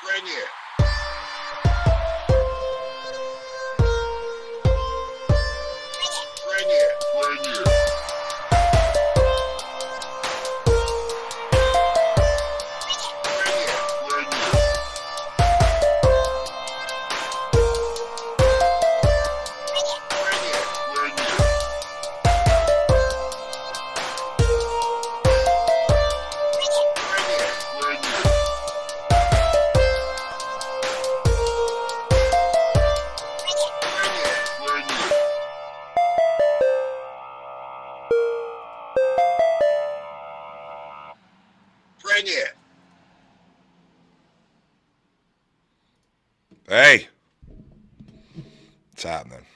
Premier. Hey, what's happening?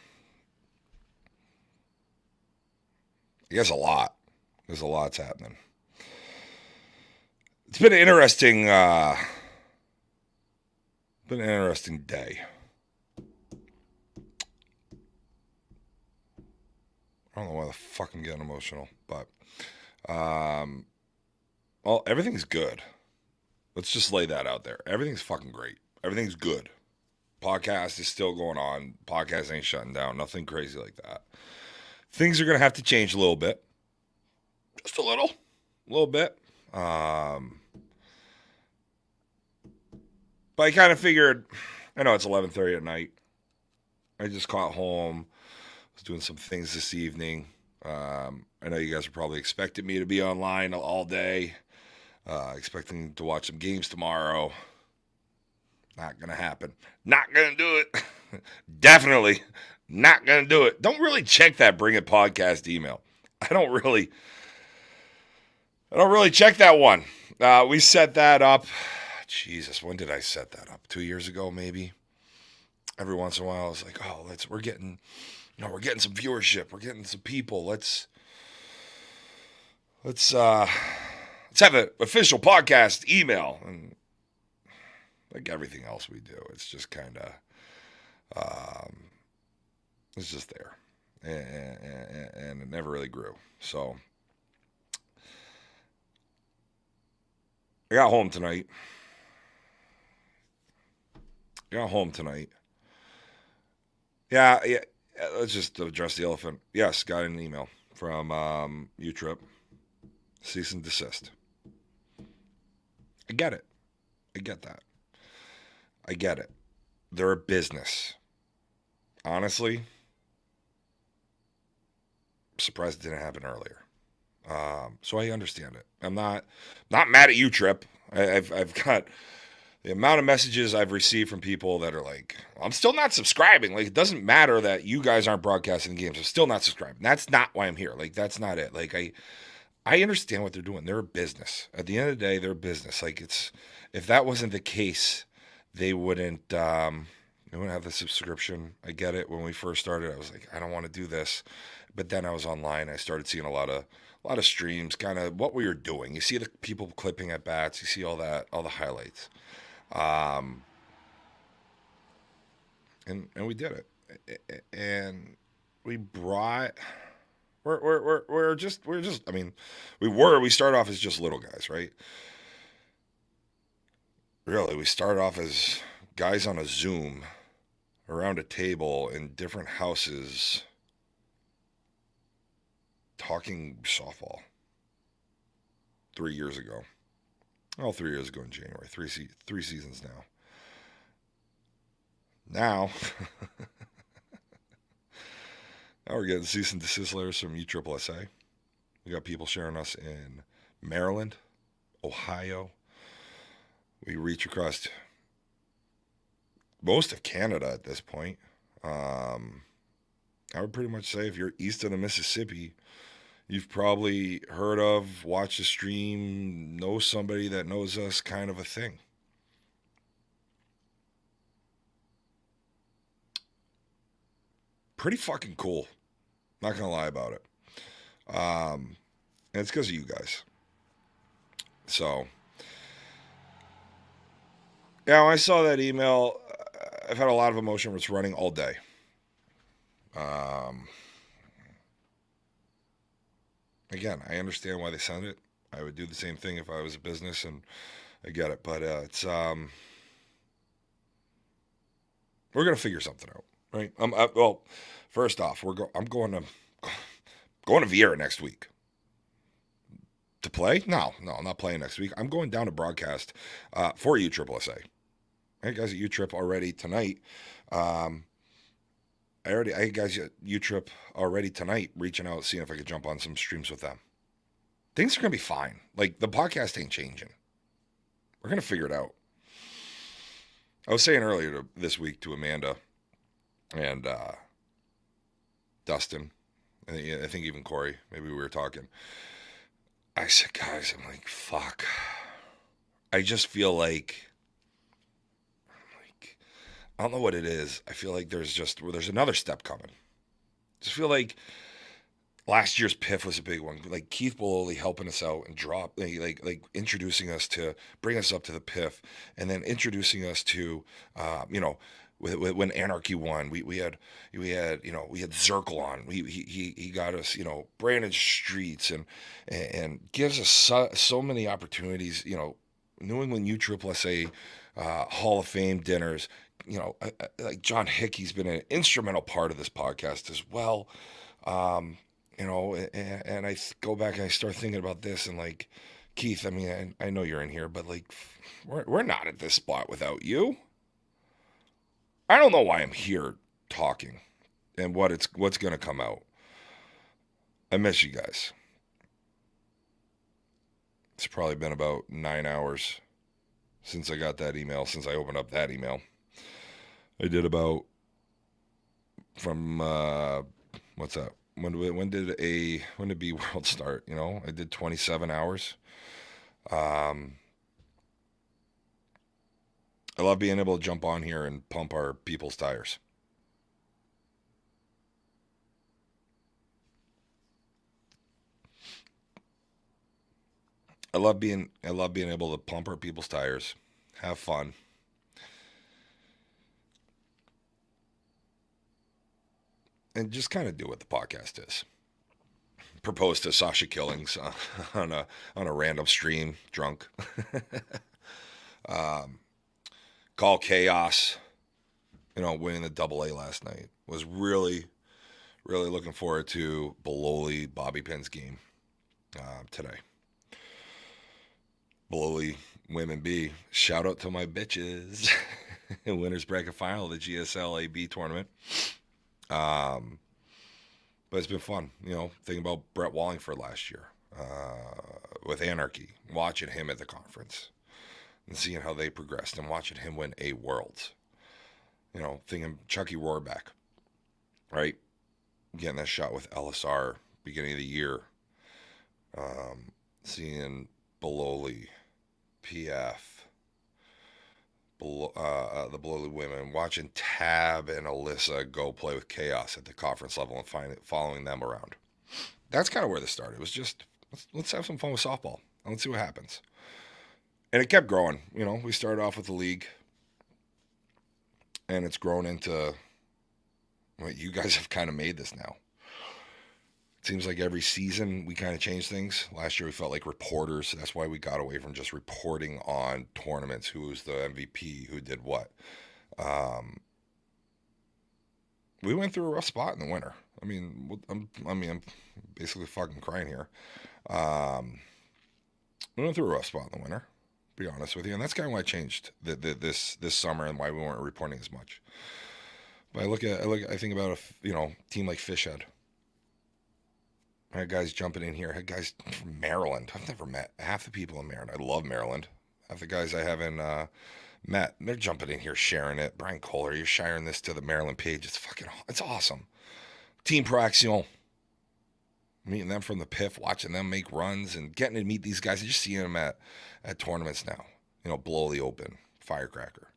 I guess a lot. There's a lot's happening. It's been an interesting day. I don't know why the fuck I'm getting emotional, but well, everything's good. Let's just lay that out there. Everything's fucking great. Everything's good. Podcast is still going on. Podcast ain't shutting down. Nothing crazy like that. Things are gonna have to change a little bit. Just a little bit. But I kind of figured, I know it's 11:30 at night. I just got home. Was doing some things this evening. I know you guys are probably expecting me to be online all day. Expecting to watch some games tomorrow. Not gonna happen. Not gonna do it. Definitely not gonna do it. Don't really check that Bring It podcast email. I don't really check that one. We set that up. Jesus, when did I set that up? 2 years ago, maybe. Every once in a while, I was like, oh, we're getting some viewership. We're getting some people. Let's have an official podcast email. And like everything else we do, it's just kind of, it's just there. And it never really grew. So I got home tonight. Yeah, let's just address the elephant. Yes, got an email from UTRIP. Cease and desist. I get it. I get that. I get it. They're a business. Honestly, I'm surprised it didn't happen earlier. So I understand it. I'm not mad at UTRIP. I've got the amount of messages I've received from people that are like, I'm still not subscribing. Like, it doesn't matter that you guys aren't broadcasting the games. I'm still not subscribing. That's not why I'm here. Like, that's not it. Like, I understand what they're doing. They're a business. At the end of the day, they're a business. Like, if that wasn't the case, they wouldn't have the subscription. I get it. When we first started, I was like, I don't want to do this. But then I was online. I started seeing a lot of streams, kind of what we were doing. You see the people clipping at bats. You see all that, all the highlights. And we did it, and we brought. We're just. I mean, we started off as just little guys, right? Really, we started off as guys on a Zoom around a table in different houses talking softball 3 years ago. Well, 3 years ago in January. Three seasons now. Now, now we're getting cease and desist letters from USSSA. We got people sharing us in Maryland, Ohio. We reach across most of Canada at this point. I would pretty much say if you're east of the Mississippi, you've probably heard of, watched a stream, know somebody that knows us, kind of a thing. Pretty fucking cool. Not gonna lie about it. And it's because of you guys. So, yeah, when I saw that email, I've had a lot of emotion. It's running all day. Again, I understand why they sent it. I would do the same thing if I was a business, and I get it. But it's We're gonna figure something out, right? Well, first off, I'm going to Vieira next week to play. No, I'm not playing next week. I'm going down to broadcast for USSSA. I had guys at UTrip already tonight. I had guys at UTrip already tonight reaching out, seeing if I could jump on some streams with them. Things are gonna be fine. Like the podcast ain't changing. We're gonna figure it out. I was saying earlier this week to Amanda and Dustin, I think even Corey, maybe we were talking. I said, guys, I'm like, fuck. I just feel like I don't know what it is. I feel like there's another step coming. I just feel like last year's PIF was a big one. Like Keith Bololi helping us out and like introducing us to bring us up to the PIF, and then introducing us to, when Anarchy won, we had Zirkle on. He got us, Brandon Streets and gives us so many opportunities. New England USSSA Hall of Fame dinners. Like John Hickey's been an instrumental part of this podcast as well. And I go back and I start thinking about this and like, Keith, I mean, I know you're in here, but like, we're not at this spot without you. I don't know why I'm here talking and what's going to come out. I miss you guys. It's probably been about 9 hours since I got that email, since I opened up that email. I did about from what's that? When did B World start? I did 27 hours. I love being able to jump on here and pump our people's tires. I love being able to pump our people's tires, have fun. And just kind of do what the podcast is. Propose to Sasha Killings on a random stream, drunk. Call Chaos, winning the AA last night. Was really, really looking forward to Bololi Bobby Pins game today. Bololi Women B. Shout out to my bitches. Winners bracket final of the GSL AB tournament. But it's been fun, thinking about Brett Wallingford last year with Anarchy, watching him at the conference and seeing how they progressed and watching him win a Worlds. Thinking Chucky Rohrbeck, right? Getting that shot with LSR beginning of the year. Seeing Bololi, PF, the Bololi women, watching Tab and Alyssa go play with Chaos at the conference level and following them around. That's kind of where this started. It was just, let's have some fun with softball and let's see what happens. And it kept growing. We started off with the league and it's grown into what you guys have kind of made this now. It seems like every season we kind of change things. Last year we felt like reporters. That's why we got away from just reporting on tournaments, who was the MVP, who did what. We went through a rough spot in the winter. I'm basically fucking crying here. We went through a rough spot in the winter, to be honest with you, and that's kind of why I changed this summer and why we weren't reporting as much. But I think about a team like Fishhead. I had guys jumping in here. I had guys from Maryland. I've never met half the people in Maryland. I love Maryland. Half the guys I haven't met, they're jumping in here, sharing it. Brian Kohler, you're sharing this to the Maryland page. It's awesome. Team Pro Action. Meeting them from the PIF, watching them make runs and getting to meet these guys. I just seeing them at tournaments now. Bololi Open, Firecracker.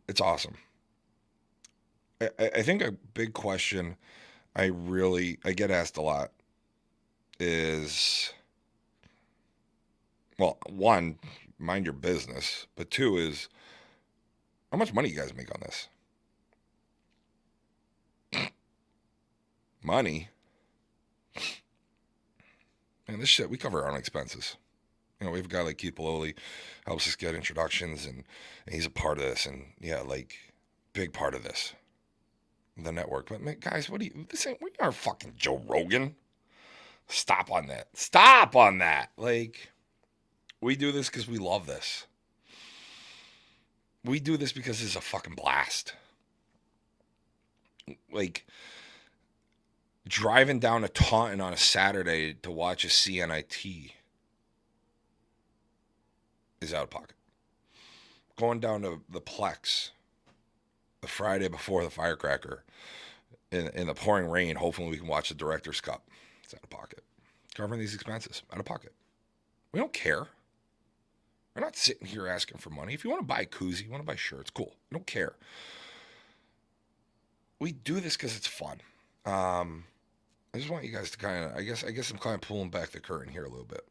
It's awesome. I think a big question I get asked a lot is, well, one, mind your business, but two is, how much money you guys make on this? Money? Man, this shit, we cover our own expenses. We have a guy like Keith Bololi, helps us get introductions, and he's a part of this, and yeah, like, big part of this, the network. But man, guys, we aren't fucking Joe Rogan. Stop on that. Stop on that. Like, we do this because we love this. We do this because it's a fucking blast. Like, driving down to Taunton on a Saturday to watch a CNIT is out of pocket. Going down to the Plex the Friday before the Firecracker in the pouring rain, hopefully we can watch the Director's Cup. It's out of pocket. Covering these expenses, out of pocket. We don't care. We're not sitting here asking for money. If you want to buy a koozie, you want to buy shirts, cool. We don't care. We do this because it's fun. I just want you guys to kind of, I guess I'm kind of pulling back the curtain here a little bit.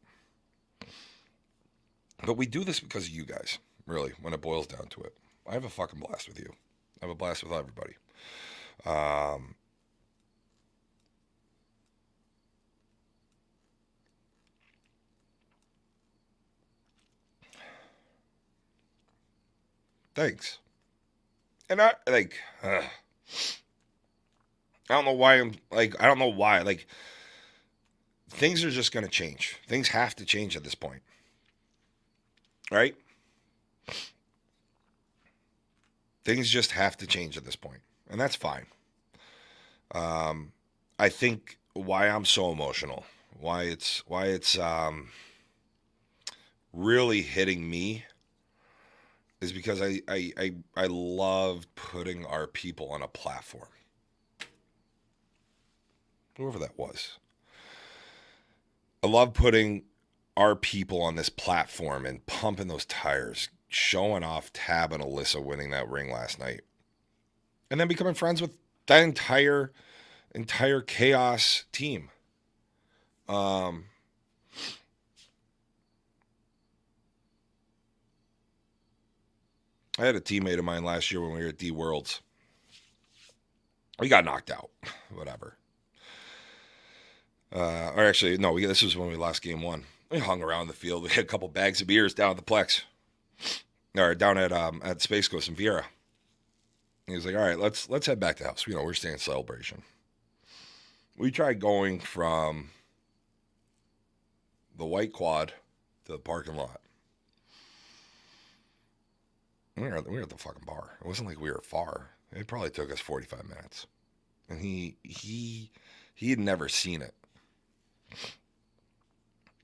But we do this because of you guys, really, when it boils down to it. I have a fucking blast with you. I have a blast with everybody. Thanks. And I don't know why I don't know why. Like, things are just going to change. Things have to change at this point. Right? Things just have to change at this point. And that's fine. I think why I'm so emotional, why it's really hitting me is because I love putting our people on a platform. Whoever that was. I love putting our people on this platform and pumping those tires, showing off Tab and Alyssa winning that ring last night. And then becoming friends with that entire Chaos team. I had a teammate of mine last year when we were at D Worlds. We got knocked out. Whatever. Or actually, no, this was when we lost game 1. We hung around the field. We had a couple bags of beers down at the Plex. Or down at Space Coast in Viera. He was like, all right, let's head back to the house. We're staying in Celebration. We tried going from the White Quad to the parking lot. We were at the fucking bar. It wasn't like we were far. It probably took us 45 minutes. And he had never seen it.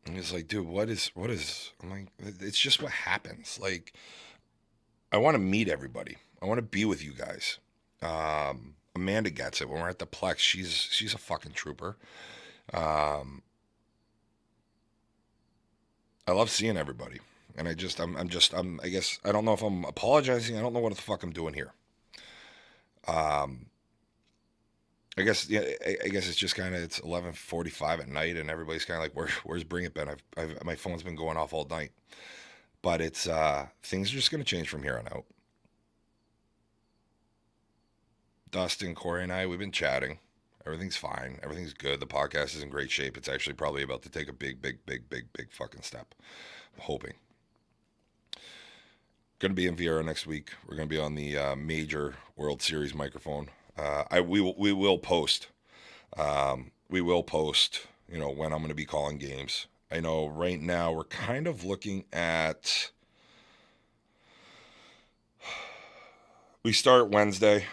And he's like, dude, what is, I'm like, it's just what happens. Like, I want to meet everybody. I want to be with you guys. Amanda gets it. When we're at the Plex, she's a fucking trooper. I love seeing everybody. And I guess, I don't know if I'm apologizing. I don't know what the fuck I'm doing here. I guess it's just kind of, it's 11:45 at night and everybody's kind of like, where's Bring It been? My phone's been going off all night, but it's, things are just going to change from here on out. Dustin, Corey, and I, we've been chatting. Everything's fine. Everything's good. The podcast is in great shape. It's actually probably about to take a big fucking step. I'm hoping. Going to be in Viera next week. We're going to be on the major World Series microphone. We will post. We will post, when I'm going to be calling games. I know right now we're kind of looking at, we start Wednesday.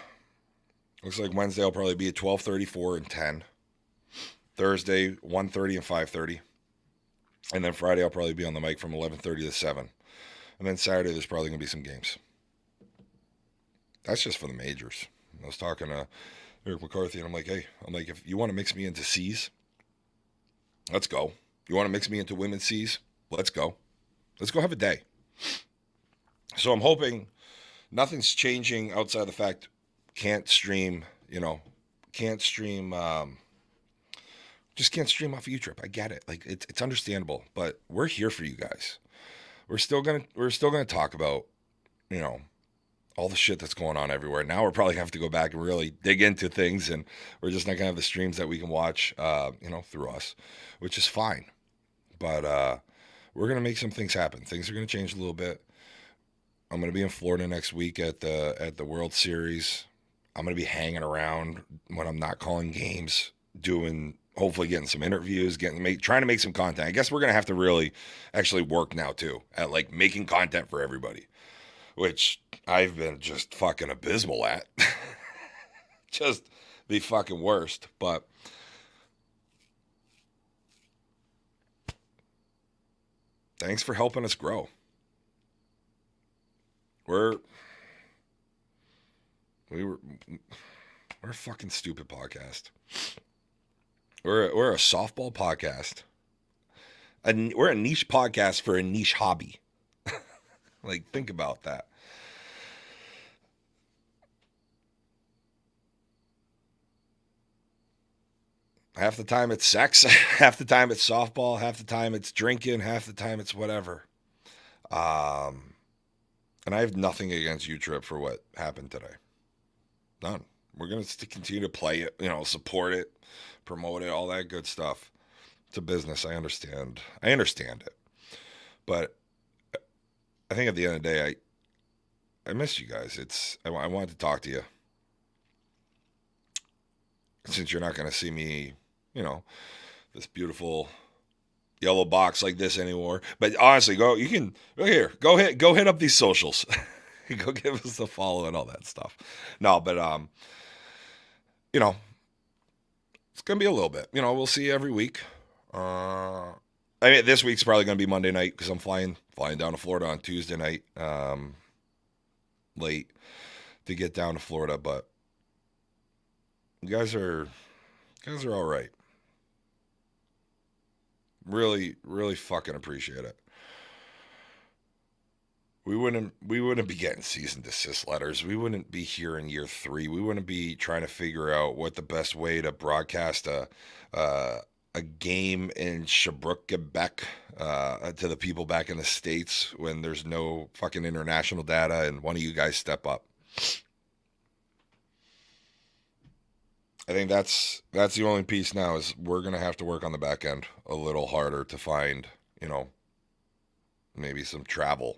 Looks like Wednesday I'll probably be at 12:30, 4, and 10. Thursday, 1:30 and 5:30. And then Friday I'll probably be on the mic from 11:30 to 7. And then Saturday there's probably going to be some games. That's just for the majors. I was talking to Eric McCarthy, and I'm like, if you want to mix me into C's, let's go. You want to mix me into women's C's? Let's go. Let's go have a day. So I'm hoping nothing's changing outside the fact can't stream just can't stream off U-Trip. I get it. Like, it's understandable, but we're here for you guys. We're still gonna talk about, all the shit that's going on everywhere. Now we're probably gonna have to go back and really dig into things, and we're just not gonna have the streams that we can watch, through us, which is fine. But we're gonna make some things happen. Things are gonna change a little bit. I'm going to be in Florida next week at the World Series. I'm going to be hanging around when I'm not calling games, hopefully getting some interviews, trying to make some content. I guess we're going to have to really actually work now too at like making content for everybody, which I've been just fucking abysmal at. Just the fucking worst. But thanks for helping us grow. We're a fucking stupid podcast. We're a softball podcast. We're a niche podcast for a niche hobby. Like, think about that. Half the time it's sex, half the time it's softball, half the time it's drinking, half the time it's whatever. And I have nothing against you, Trip, for what happened today. None. We're going to continue to play it, support it, promote it, all that good stuff. It's a business. I understand. I understand it. But I think at the end of the day, I miss you guys. I wanted to talk to you. Since you're not going to see me, this beautiful yellow box like this anymore. But honestly, go hit up these socials. Go give us a follow and all that stuff. No, but it's gonna be a little bit. We'll see you every week. I mean, this week's probably gonna be Monday night because I'm flying down to Florida on Tuesday night, late to get down to Florida. But you guys are all right. Really, really fucking appreciate it. We wouldn't be getting cease and desist letters. We wouldn't be here in year 3. We wouldn't be trying to figure out what the best way to broadcast a game in Sherbrooke, Quebec, to the people back in the States when there's no fucking international data and one of you guys step up. I think that's the only piece now is we're gonna have to work on the back end a little harder to find, maybe some travel.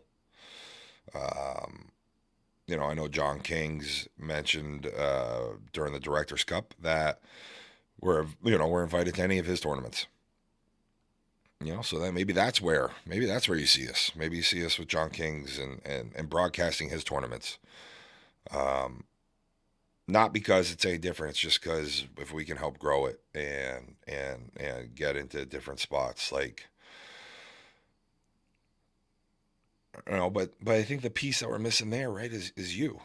I know John King's mentioned during the Directors Cup that we're invited to any of his tournaments. So that maybe that's where you see us. Maybe you see us with John King's and broadcasting his tournaments. Not because it's any different. It's just because if we can help grow it and get into different spots, like. But I think the piece that we're missing there, right, is you.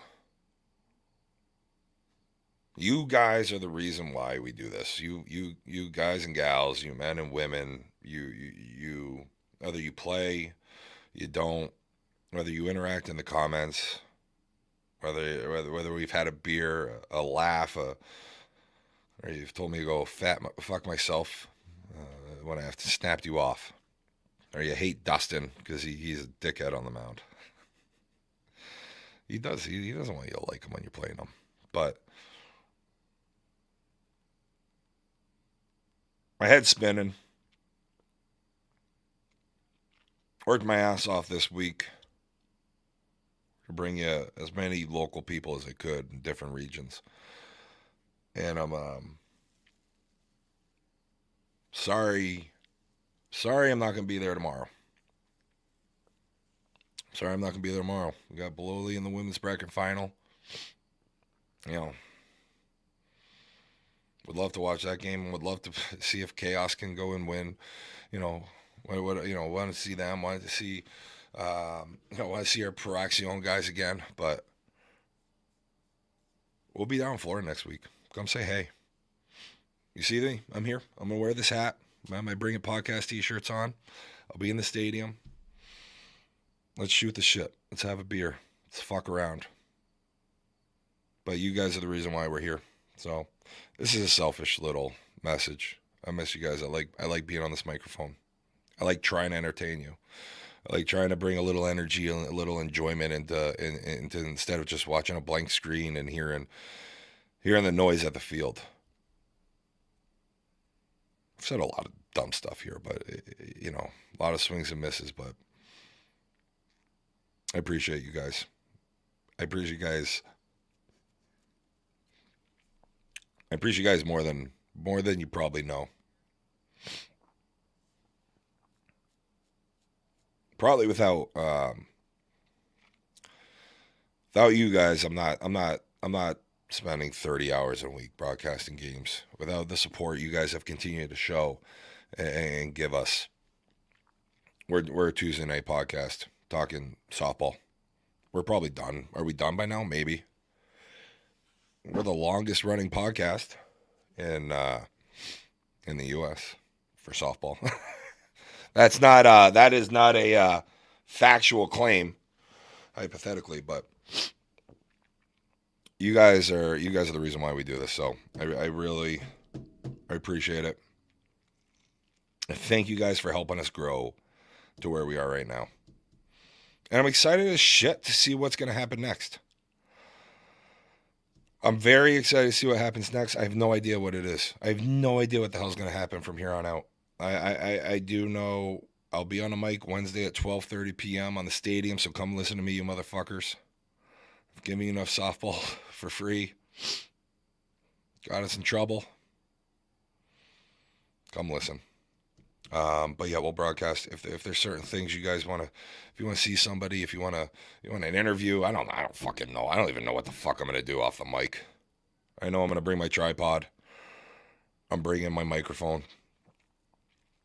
You guys are the reason why we do this. You guys and gals, you men and women, you whether you play, you don't, whether you interact in the comments, whether we've had a beer, a laugh, or you've told me to go fuck myself when I have to snap you off. Or you hate Dustin because he's a dickhead on the mound. He does. He doesn't want you to like him when you're playing him. But my head's spinning. Worked my ass off this week to bring you as many local people as I could in different regions. And I'm sorry I'm not going to be there tomorrow. We got Bologna in the women's bracket final. Would love to watch that game. Would love to see if Chaos can go and win. Want to see them. Want to see our Paraxion guys again. But we'll be down in Florida next week. Come say hey. You see me? I'm here. I'm gonna wear this hat. I might bring a podcast t-shirts on. I'll be in the stadium. Let's shoot the shit. Let's have a beer. Let's fuck around. But you guys are the reason why we're here. So this is a selfish little message. I miss you guys. I like being on this microphone. I like trying to entertain you. I like trying to bring a little energy and a little enjoyment into instead of just watching a blank screen and hearing the noise at the field. I've said a lot of dumb stuff here, but a lot of swings and misses. But I appreciate you guys. I appreciate you guys. I appreciate you guys more than you probably know. Probably without you guys, I'm not spending 30 hours a week broadcasting games. Without the support you guys have continued to show and give us. We're a Tuesday night podcast talking softball. We're probably done. Are we done by now? Maybe. We're the longest running podcast in the U.S. for softball. That is not a factual claim, hypothetically, but you guys are the reason why we do this. So I really appreciate it. Thank you guys for helping us grow to where we are right now. And I'm excited as shit to see what's going to happen next. I'm very excited to see what happens next. I have no idea what it is. I have no idea what the hell's going to happen from here on out. I do know I'll be on a mic Wednesday at 12:30 p.m. on the stadium, so come listen to me, you motherfuckers. Give me enough softball for free. Got us in trouble. Come listen. But yeah, we'll broadcast if there's certain things you guys want to, if you want to see somebody, if you want an interview. I don't fucking know. I don't even know what the fuck I'm gonna do off the mic. I know I'm gonna bring my tripod. I'm bringing my microphone.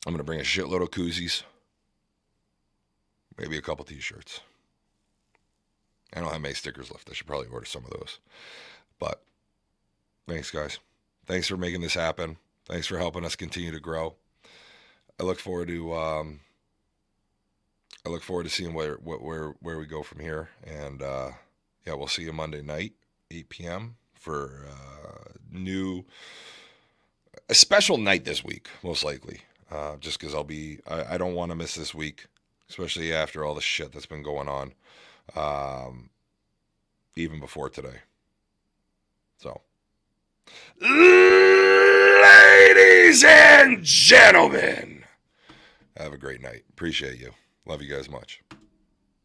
I'm gonna bring a shitload of koozies. Maybe a couple t-shirts. I don't have many stickers left. I should probably order some of those. But thanks, guys. Thanks for making this happen. Thanks for helping us continue to grow. I look forward to seeing where we go from here. And yeah, we'll see you Monday night, 8 p.m. for a special night this week, most likely. Just because I don't want to miss this week, especially after all the shit that's been going on, even before today. So, ladies and gentlemen, have a great night. Appreciate you. Love you guys much.